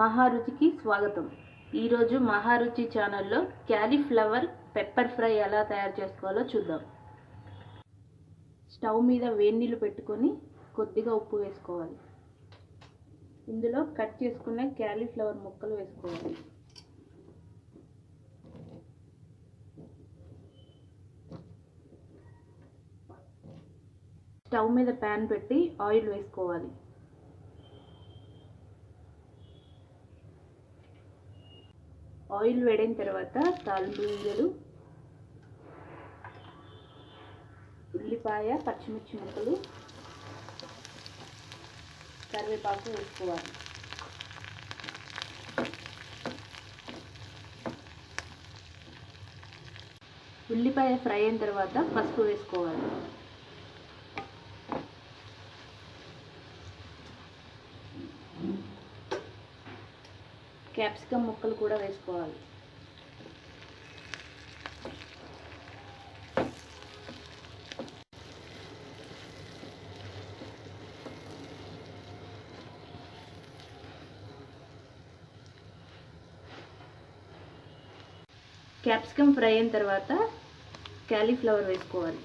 మహారుచికి స్వాగతం. ఈరోజు మహారుచి ఛానల్లో క్యాలీఫ్లవర్ పెప్పర్ ఫ్రై ఎలా తయారు చేసుకోవాలో చూద్దాం. స్టవ్ మీద వేడి నీళ్ళు పెట్టుకొని కొద్దిగా ఉప్పు వేసుకోవాలి. ఇందులో కట్ చేసుకున్న క్యాలీఫ్లవర్ ముక్కలు వేసుకోవాలి. స్టవ్ మీద ప్యాన్ పెట్టి ఆయిల్ వేసుకోవాలి. ఆయిల్ వేడిన తర్వాత తాలింపు గింజలు, ఉల్లిపాయ, పచ్చిమిర్చి ముక్కలు, కరివేపాకు వేసుకోవాలి. ఉల్లిపాయ ఫ్రై అయిన తర్వాత పసుపు వేసుకోవాలి. క్యాప్సికమ్ ముక్కలు కూడా వేసుకోవాలి. క్యాప్సికమ్ ఫ్రై అయిన తర్వాత క్యాలీఫ్లవర్ వేసుకోవాలి.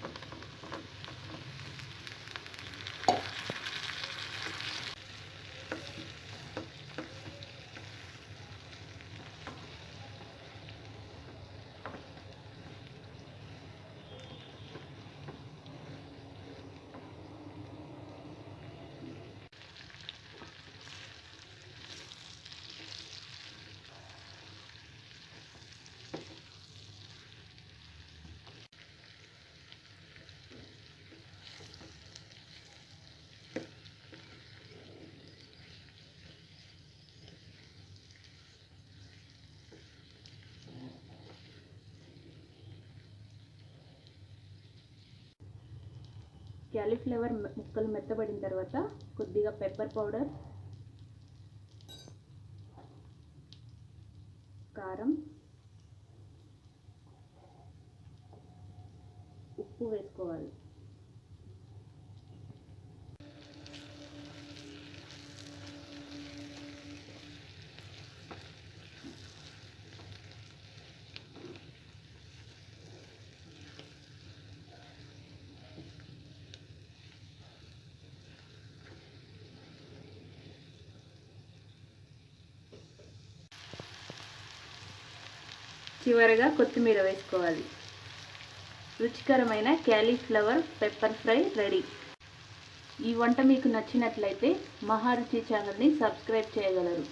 క్యాలీఫ్లవర్ ముక్కలు మెత్తబడిన తర్వాత కొద్దిగా పెప్పర్ పౌడర్, కారం, ఉప్పు వేసుకోవాలి. చివరగా కొత్తిమీర వేసుకోవాలి. రుచికరమైన క్యాలీఫ్లవర్ పెప్పర్ ఫ్రై రెడీ. ఈ వంట మీకు నచ్చినట్లయితే మహారుచి ఛానల్ని సబ్స్క్రైబ్ చేయగలరు.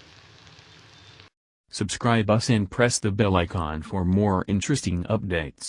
Subscribe us and press the bell icon for more interesting updates.